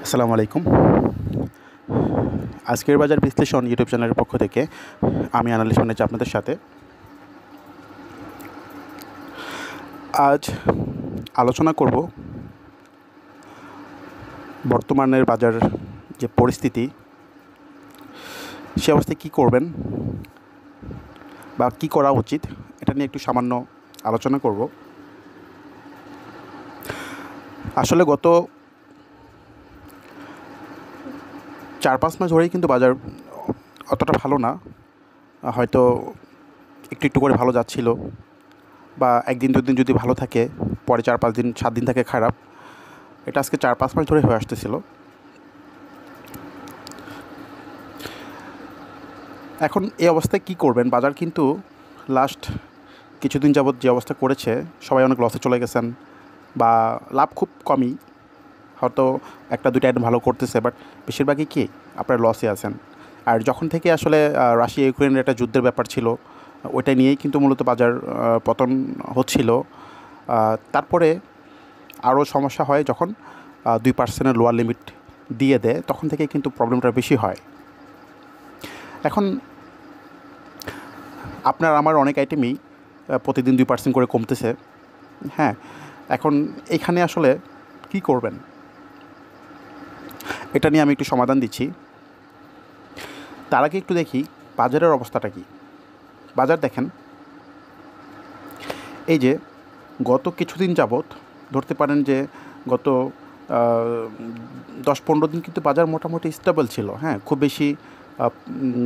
আসসালামু আলাইকুম। আজকের বাজার বিশ্লেষণ ইউটিউব চ্যানেলের পক্ষ থেকে আমি আনালিস্ট বানিয়েছি আপনাদের সাথে। আজ আলোচনা করব বর্তমানের বাজার যে পরিস্থিতি, সে অবস্থায় কী করবেন বা কী করা উচিত, এটা নিয়ে একটু সামান্য আলোচনা করব। আসলে গত 4-5 মাস ধরেই কিন্তু বাজার অতটা ভালো না। হয়তো একটু একটু করে ভালো যাচ্ছিল, বা একদিন দুদিন যদি ভালো থাকে, পরে 4-5 দিন 7 দিন থাকে খারাপ। এটা আজকে 4-5 মাস ধরে হয়ে আসতেছিল। এখন এই অবস্থায় কী করবেন? বাজার কিন্তু লাস্ট কিছুদিন যাবৎ যে অবস্থা করেছে, সবাই অনেক লসে চলে গেছেন, বা লাভ খুব কমই, হয়তো একটা দুইটা আইটেম ভালো করতেছে, বাট বেশিরভাগই কি আপনার লসে আছেন। আর যখন থেকে আসলে রাশিয়া ইউক্রেনের একটা যুদ্ধের ব্যাপার ছিল, ওইটা নিয়েই কিন্তু মূলত বাজার পতন হচ্ছিল। তারপরে আরও সমস্যা হয় যখন 2% লোয়ার লিমিট দিয়ে দেয়, তখন থেকে কিন্তু প্রবলেমটা বেশি হয়। এখন আপনার আমার অনেক আইটেমই প্রতিদিন 2% করে কমতেছে। হ্যাঁ, এখন এইখানে আসলে কি করবেন, এটা নিয়ে আমি একটু সমাধান দিচ্ছি। তার আগে একটু দেখি বাজারের অবস্থাটা কি। বাজার দেখেন, এই যে গত কিছুদিন যাবৎ ধরতে পারেন যে গত 10-15 দিন কিন্তু বাজার মোটামুটি স্টেবল ছিল। হ্যাঁ, খুব বেশি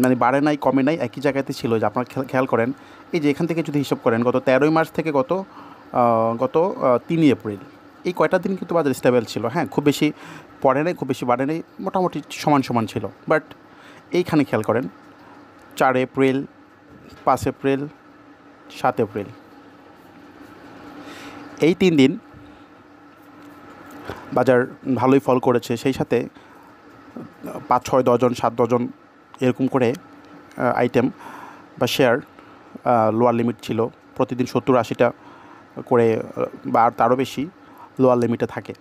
মানে বাড়ে নাই কমে নাই, একই জায়গাতে ছিল। যে আপনারা খেয়াল করেন, এই যে এখান থেকে যদি হিসাব করেন, গত 13ই মার্চ থেকে গত 3ই এপ্রিল, এই কয়টা দিন কিন্তু বাজার স্টেবল ছিল। হ্যাঁ, খুব বেশি পড়ে নাই, খুব বেশি বাড়ে নাই, মোটামুটি সমান সমান ছিল। বাট এইখানে খেয়াল করেন, 4 এপ্রিল, 5 এপ্রিল, 7 এপ্রিল, এই 3 দিন বাজার ভালোই ফল করেছে। সেই সাথে 5-6 ডজন 7 ডজন এরকম করে আইটেম বা শেয়ার লোয়ার লিমিট ছিল। প্রতিদিন 70-80টা করে বা তারও বেশি লোয়ার লিমিটে থাকে।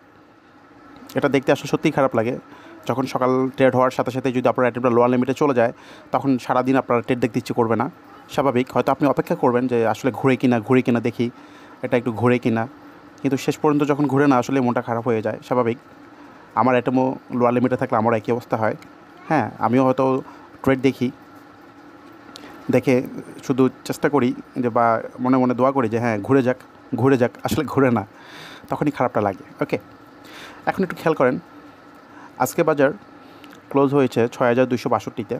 এটা দেখতে আসলে সত্যিই খারাপ লাগে। যখন সকাল ট্রেড হওয়ার সাথে সাথে যদি আপনার আইটেমটা লোয়ার লিমিটে চলে যায়, তখন সারাদিন আপনার ট্রেড দেখতে ইচ্ছে করবে না। স্বাভাবিক, হয়তো আপনি অপেক্ষা করবেন যে আসলে ঘুরে কিনা দেখি, এটা একটু ঘুরে কিনা, কিন্তু শেষ পর্যন্ত যখন ঘুরে না, আসলে মনটা খারাপ হয়ে যায়। স্বাভাবিক, আমার আইটেমও লোয়ার লিমিটে থাকলে আমার একই অবস্থা হয়। হ্যাঁ, আমিও হয়তো ট্রেড দেখে শুধু চেষ্টা করি যে, বা মনে মনে দোয়া করি যে হ্যাঁ ঘুরে যাক, আসলে ঘুরে না, তখনই খারাপটা লাগে। ওকে, এখন একটু খেয়াল করেন, আজকে বাজার ক্লোজ হয়েছে 6262-তে।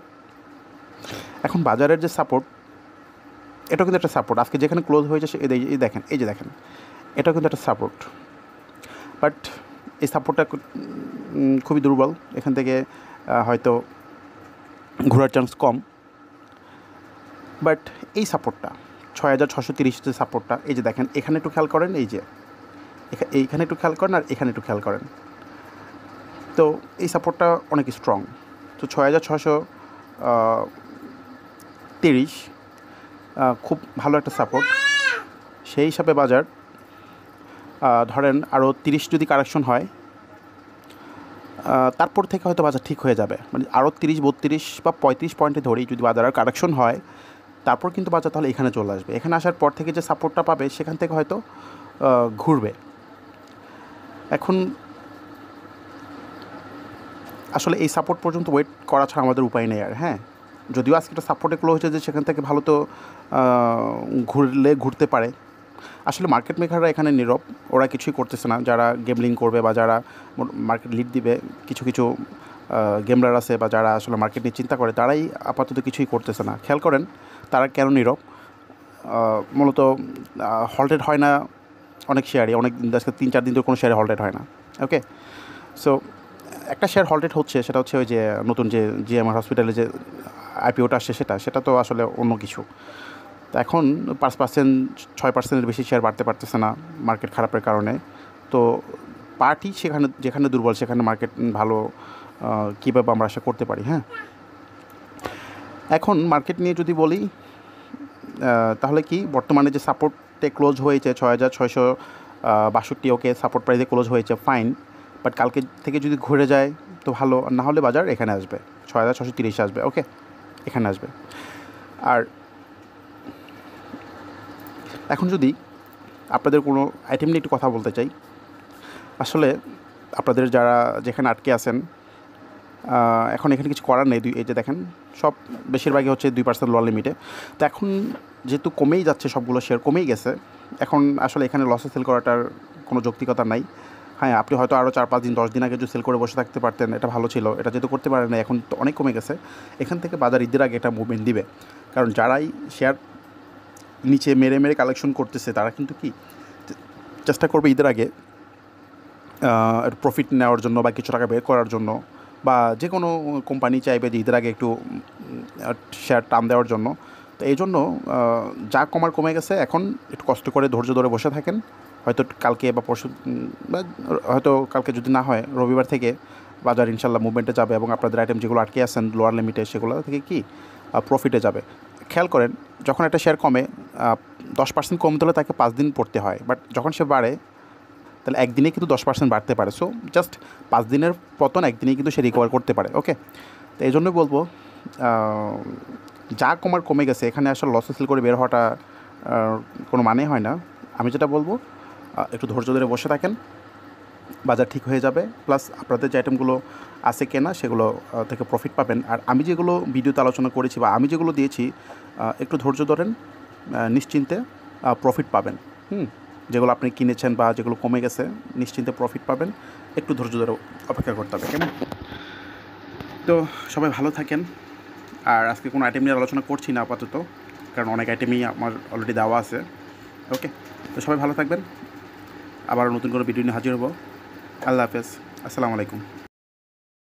এখন বাজারের যে সাপোর্ট, এটাও কিন্তু একটা সাপোর্ট। আজকে যেখানে ক্লোজ হয়েছে এই দেখেন, এটাও কিন্তু একটা সাপোর্ট। বাট এই সাপোর্টটা খুবই দুর্বল। এখান থেকে হয়তো ঘোরার চান্স কম। বাট এই সাপোর্টটা 6630 যে সাপোর্টটা, এই যে দেখেন, এখানে একটু খেয়াল করেন, এই যে এইখানে একটু খেয়াল করেন, আর এখানে একটু খেয়াল করেন। তো এই সাপোর্টটা অনেক স্ট্রং। তো 6630 খুব ভালো একটা সাপোর্ট। সেই হিসাবে বাজার ধরেন আরও 30 যদি কারেকশন হয়, তারপর থেকে হয়তো বাজার ঠিক হয়ে যাবে। মানে আরও 30-32 বা 35 পয়েন্টে ধরেই যদি বাজার আর কারেকশন হয়, তারপর কিন্তু বাজার তাহলে এখানে চলে আসবে। এখানে আসার পর থেকে যে সাপোর্টটা পাবে, সেখান থেকে হয়তো ঘুরবে। এখন আসলে এই সাপোর্ট পর্যন্ত ওয়েট করা ছাড়া আমাদের উপায় নেই আর। হ্যাঁ, যদিও আজকে একটা সাপোর্টে ক্লোজ হয়েছে, যে সেখান থেকে ভালো তো ঘুরতে পারে। আসলে মার্কেট মেকাররা এখানে নীরব, ওরা কিছুই করতেছে না। যারা গেমলিং করবে বা যারা মার্কেট লিড দিবে, কিছু গেমলার আছে বা যারা আসলে মার্কেট নিয়ে চিন্তা করে, তারাই আপাতত কিছুই করতেছে না। খেয়াল করেন তারা কেন নীরব। মূলত হল্টেড হয় না অনেক শেয়ারই, অনেক আজকে 3-4 দিন ধরে কোনো শেয়ারে হল্টেড হয় না। ওকে, সো একটা শেয়ার হল্টেড হচ্ছে, সেটা হচ্ছে ওই যে নতুন যে জিএমআর হসপিটালে যে আইপিওটা আসছে, সেটা তো আসলে অন্য কিছু। তো এখন 5%, 6%-এর বেশি শেয়ার বাড়তে পারতেছে না মার্কেট খারাপের কারণে। তো পার্টি যেখানে দুর্বল, সেখানে মার্কেট ভালো কীভাবে আমরা আশা করতে পারি। হ্যাঁ, এখন মার্কেট নিয়ে যদি বলি, তাহলে কি বর্তমানে যে সাপোর্টে ক্লোজ হয়েছে 6662, ওকে সাপোর্ট প্রাইসে ক্লোজ হয়েছে, ফাইন। বাট কালকে থেকে যদি ঘুরে যায় তো ভালো, না হলে বাজার এখানে আসবে 6630 আসবে। ওকে, এখানে আসবে। আর এখন যদি আপনাদের কোনো আইটেম নিয়ে একটু কথা বলতে চাই, আসলে আপনাদের যারা যেখানে আটকে আছেন, এখন এখানে কিছু করার নেই। এই যে দেখেন সব বেশিরভাগই হচ্ছে 2% লোয়ার লিমিটে। তো এখন যেহেতু কমেই যাচ্ছে, সবগুলো শেয়ার কমেই গেছে, এখন আসলে এখানে লসে সেল করাটার কোনো যৌক্তিকতা নাই। হ্যাঁ, আপনি হয়তো আরও 4-5 দিন 10 দিন আগে যদি সেল করে বসে থাকতে পারতেন, এটা ভালো ছিল। এটা যেহেতু করতে পারেন না, এখন তো অনেক কমে গেছে। এখান থেকে বাজার ঈদের আগে এটা মুভমেন্ট দিবে, কারণ যারাই শেয়ার নিচে মেরে মেরে কালেকশন করতেছে তারা কিন্তু কি চেষ্টা করবে ঈদের আগে প্রফিট নেওয়ার জন্য বা কিছু টাকা বের করার জন্য, বা যে কোনো কোম্পানি চাইবে যে ঈদের আগে একটু শেয়ার টান দেওয়ার জন্য। তো এই জন্য যা কমে গেছে, এখন একটু কষ্ট করে ধৈর্য ধরে বসে থাকেন। হয়তো কালকে বা পরশু, বা হয়তো কালকে যদি না হয় রবিবার থেকে বাজার ইনশাল্লাহ মুভমেন্টে যাবে, এবং আপনাদের আইটেম যেগুলো আটকে আছেন লোয়ার লিমিটে সেগুলো থেকে কি প্রফিটে যাবে। খেয়াল করেন, যখন একটা শেয়ার কমে 10% কমতে হলে তাকে 5 দিন পড়তে হয়, বাট যখন সে বাড়ে তাহলে একদিনে কিন্তু 10% বাড়তে পারে। সো জাস্ট 5 দিনের পতন একদিনেই কিন্তু সে রিকভার করতে পারে। ওকে, তো এই জন্যই বলবো যা কমে গেছে, এখানে আসলে লসে সেল করে বের হওয়াটা কোনো মানে হয় না। আমি যেটা বলবো, একটু ধৈর্য ধরে বসে থাকেন, বাজার ঠিক হয়ে যাবে। প্লাস আপনাদের যে আইটেমগুলো আছে কেনা, সেগুলো থেকে প্রফিট পাবেন। আর আমি যেগুলো ভিডিওতে আলোচনা করেছি বা আমি যেগুলো দিয়েছি, একটু ধৈর্য ধরেন, নিশ্চিন্তে প্রফিট পাবেন। যেগুলো আপনি কিনেছেন বা যেগুলো কমে গেছে, নিশ্চিন্তে প্রফিট পাবেন। একটু ধৈর্য ধরে অপেক্ষা করতে হবে, কেমন? তো সবাই ভালো থাকেন। আর আজকে কোনো আইটেম নিয়ে আলোচনা করছি না আপাতত, কারণ অনেক আইটেমই আমার অলরেডি দেওয়া আছে। ওকে, তো সবাই ভালো থাকবেন। আবার নতুন কোনো ভিডিও নিয়ে হাজির হব। আল্লাহ হাফেজ, আসসালামু আলাইকুম।